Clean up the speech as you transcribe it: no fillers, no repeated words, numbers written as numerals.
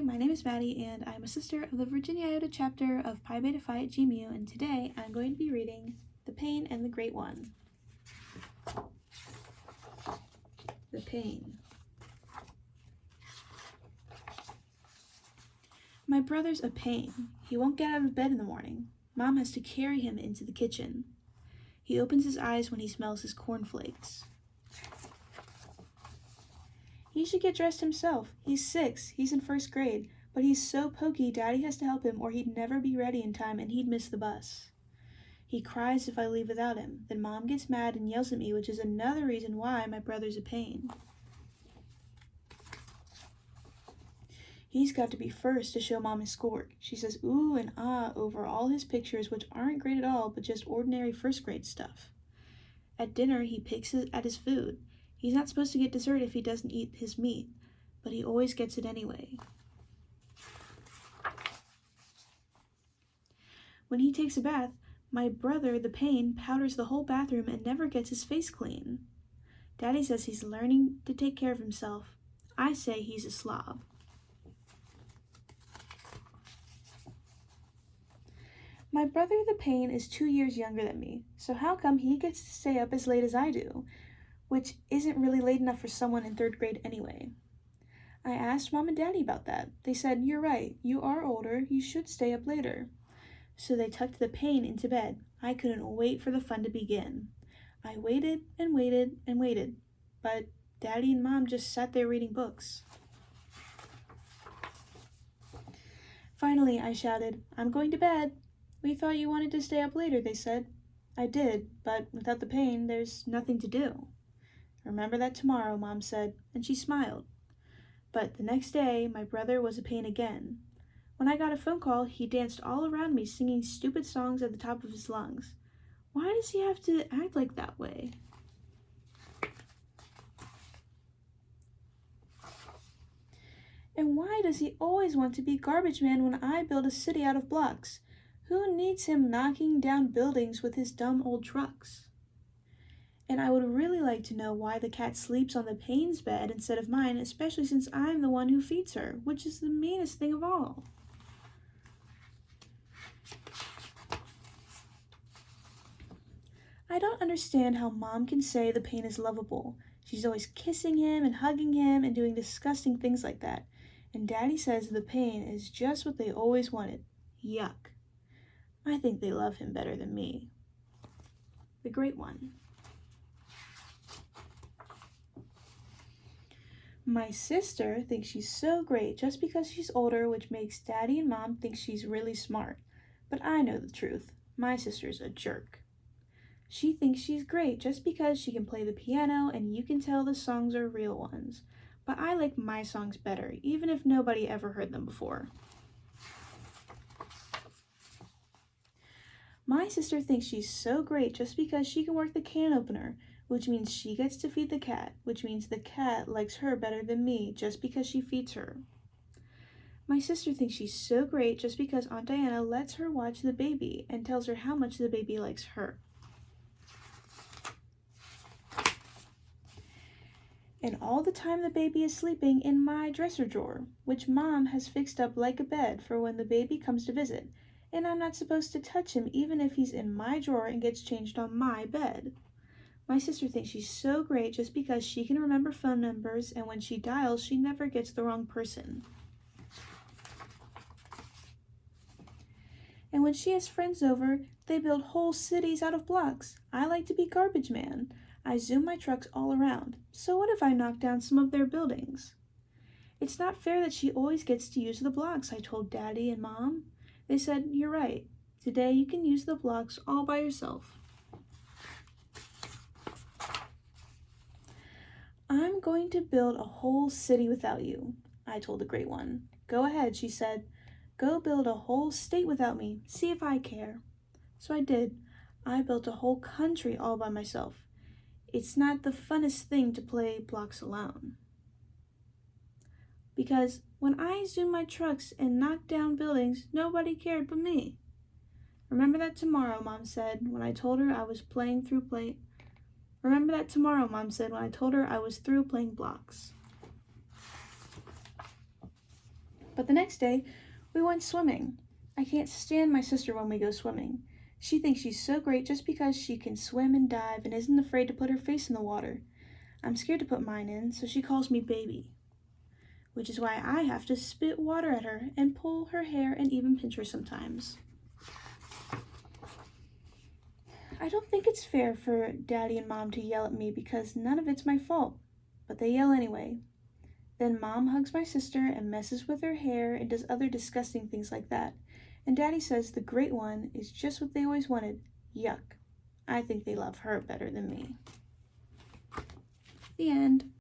my name is Maddie, and I'm a sister of the Virginia Iota chapter of Pi Beta Phi at GMU, and today I'm going to be reading The Pain and the Great One. The Pain. My brother's a pain. He won't get out of bed in the morning. Mom has to carry him into the kitchen. He opens his eyes when he smells his cornflakes. He should get dressed himself. He's 6. He's in 1st grade. But he's so pokey, Daddy has to help him or he'd never be ready in time and he'd miss the bus. He cries if I leave without him. Then Mom gets mad and yells at me, which is another reason why my brother's a pain. He's got to be first to show Mom his schoolwork. She says ooh and ah over all his pictures, which aren't great at all, but just ordinary 1st grade stuff. At dinner, he picks at his food. He's not supposed to get dessert if he doesn't eat his meat, but he always gets it anyway. When he takes a bath, my brother, the pain, powders the whole bathroom and never gets his face clean. Daddy says he's learning to take care of himself. I say he's a slob. My brother, the pain, is 2 years younger than me, so how come he gets to stay up as late as I do? Which isn't really late enough for someone in 3rd grade anyway. I asked Mom and Daddy about that. They said, you're right, you are older, you should stay up later. So they tucked the pain into bed. I couldn't wait for the fun to begin. I waited and waited and waited, but Daddy and Mom just sat there reading books. Finally, I shouted, I'm going to bed. We thought you wanted to stay up later, they said. I did, but without the pain, there's nothing to do. Remember that tomorrow, Mom said, and she smiled. But the next day, my brother was a pain again. When I got a phone call, he danced all around me singing stupid songs at the top of his lungs. Why does he have to act like that way? And why does he always want to be garbage man when I build a city out of blocks? Who needs him knocking down buildings with his dumb old trucks? And I would really like to know why the cat sleeps on the pain's bed instead of mine, especially since I'm the one who feeds her, which is the meanest thing of all. I don't understand how Mom can say the pain is lovable. She's always kissing him and hugging him and doing disgusting things like that. And Daddy says the pain is just what they always wanted. Yuck. I think they love him better than me. The Great One. My sister thinks she's so great just because she's older, which makes Daddy and Mom think she's really smart. But I know the truth. My sister's a jerk. She thinks she's great just because she can play the piano and you can tell the songs are real ones. But I like my songs better, even if nobody ever heard them before. My sister thinks she's so great just because she can work the can opener, which means she gets to feed the cat, which means the cat likes her better than me just because she feeds her. My sister thinks she's so great just because Aunt Diana lets her watch the baby and tells her how much the baby likes her. And all the time the baby is sleeping in my dresser drawer, which Mom has fixed up like a bed for when the baby comes to visit, and I'm not supposed to touch him even if he's in my drawer and gets changed on my bed. My sister thinks she's so great just because she can remember phone numbers, and when she dials, she never gets the wrong person. And when she has friends over, they build whole cities out of blocks. I like to be garbage man. I zoom my trucks all around. So what if I knock down some of their buildings? It's not fair that she always gets to use the blocks, I told Daddy and Mom. They said, you're right. Today you can use the blocks all by yourself. I'm going to build a whole city without you, I told the Great One. Go ahead, she said. Go build a whole state without me. See if I care. So I did. I built a whole country all by myself. It's not the funnest thing to play blocks alone. Because when I zoomed my trucks and knocked down buildings, nobody cared but me. Remember that tomorrow, Mom said, when I told her I was Remember that tomorrow, Mom said, when I told her I was through playing blocks. But the next day, we went swimming. I can't stand my sister when we go swimming. She thinks she's so great just because she can swim and dive and isn't afraid to put her face in the water. I'm scared to put mine in, so she calls me baby, which is why I have to spit water at her and pull her hair and even pinch her sometimes. I don't think it's fair for Daddy and Mom to yell at me because none of it's my fault, but they yell anyway. Then Mom hugs my sister and messes with her hair and does other disgusting things like that. And Daddy says the great one is just what they always wanted. Yuck. I think they love her better than me. The end.